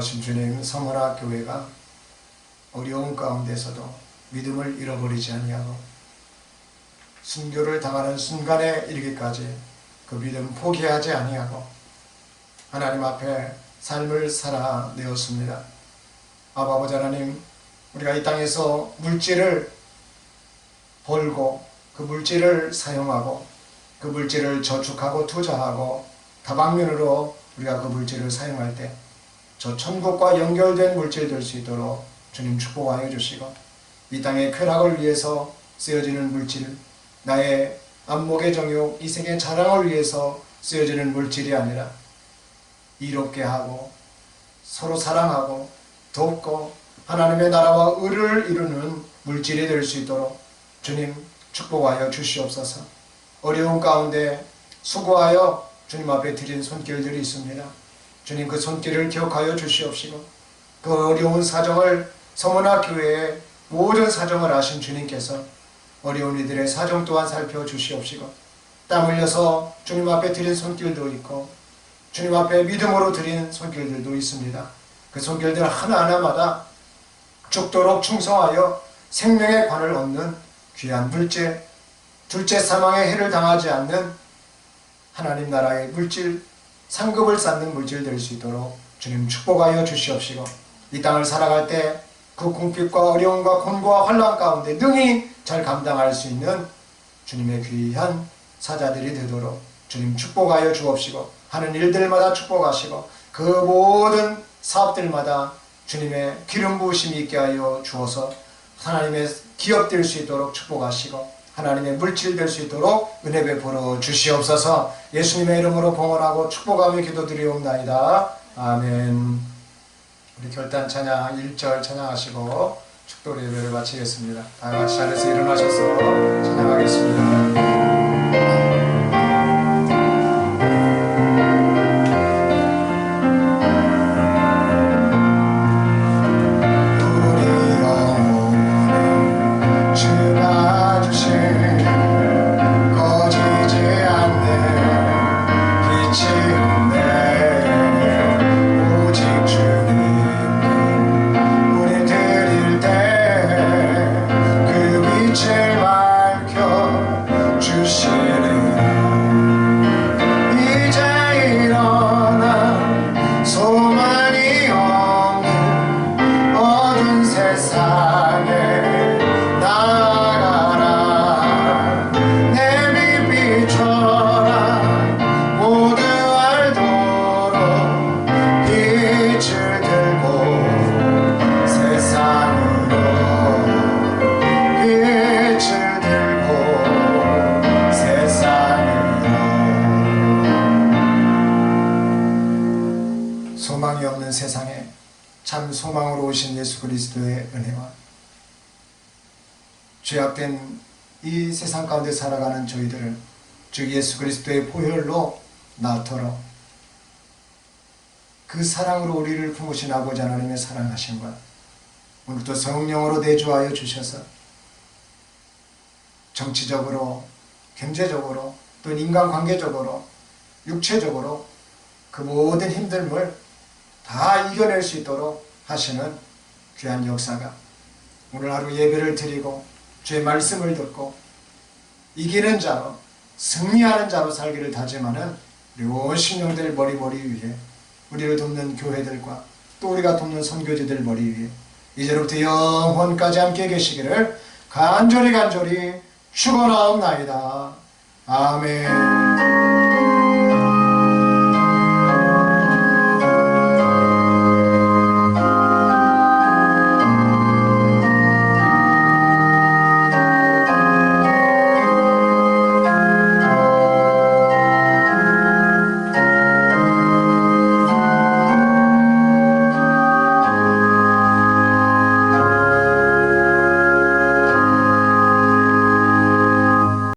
사랑하신 주님, 서머나 교회가 어려운 가운데서도 믿음을 잃어버리지 아니하고 순교를 당하는 순간에 이르기까지 그 믿음 포기하지 아니하고 하나님 앞에 삶을 살아내었습니다. 아버지 하나님, 우리가 이 땅에서 물질을 벌고 그 물질을 사용하고 그 물질을 저축하고 투자하고 다방면으로 우리가 그 물질을 사용할 때 저 천국과 연결된 물질 될 수 있도록 주님 축복하여 주시고, 이 땅의 쾌락을 위해서 쓰여지는 물질, 나의 안목의 정욕, 이 세계의 자랑을 위해서 쓰여지는 물질이 아니라 이롭게 하고 서로 사랑하고 돕고 하나님의 나라와 의를 이루는 물질이 될 수 있도록 주님 축복하여 주시옵소서. 어려운 가운데 수고하여 주님 앞에 드린 손길들이 있습니다. 주님, 그 손길을 기억하여 주시옵시고, 그 어려운 사정을, 서머나 교회의 모든 사정을 아신 주님께서 어려운 이들의 사정 또한 살펴주시옵시고, 땀 흘려서 주님 앞에 드린 손길도 있고 주님 앞에 믿음으로 드린 손길들도 있습니다. 그 손길들 하나하나마다 죽도록 충성하여 생명의 관을 얻는 귀한 물질, 둘째 사망의 해를 당하지 않는 하나님 나라의 물질, 상급을 쌓는 물질 될 수 있도록 주님 축복하여 주시옵시고, 이 땅을 살아갈 때 그 궁핍과 어려움과 곤고와 환난 가운데 능히 잘 감당할 수 있는 주님의 귀한 사자들이 되도록 주님 축복하여 주옵시고, 하는 일들마다 축복하시고 그 모든 사업들마다 주님의 기름 부으심이 있게 하여 주어서 하나님의 기업 될 수 있도록 축복하시고 하나님의 물질 될 수 있도록 은혜 베풀어 주시옵소서. 예수님의 이름으로 봉헌하고 축복하며 기도드리옵나이다. 아멘. 우리 결단 찬양 1절 찬양하시고 축도 예배를 마치겠습니다. 다 같이 자리에서 일어나셔서 찬양하겠습니다. 소망이 없는 세상에 참 소망으로 오신 예수 그리스도의 은혜와 죄악된 이 세상 가운데 살아가는 저희들을 주 예수 그리스도의 보혈로 나토록 그 사랑으로 우리를 품으신 아버지 하나님의 사랑하심과 오늘도 성령으로 내주하여 주셔서 정치적으로, 경제적으로, 또 인간관계적으로, 육체적으로 그 모든 힘듦을 다 이겨낼 수 있도록 하시는 귀한 역사가 오늘 하루 예배를 드리고 주의 말씀을 듣고 이기는 자로, 승리하는 자로 살기를 다짐하는 우리 온 신령들 머리 위에 우리를 돕는 교회들과 또 우리가 돕는 선교지들 머리 위에 이제로부터 영원까지 함께 계시기를 간절히 축원하옵나이다. 아멘.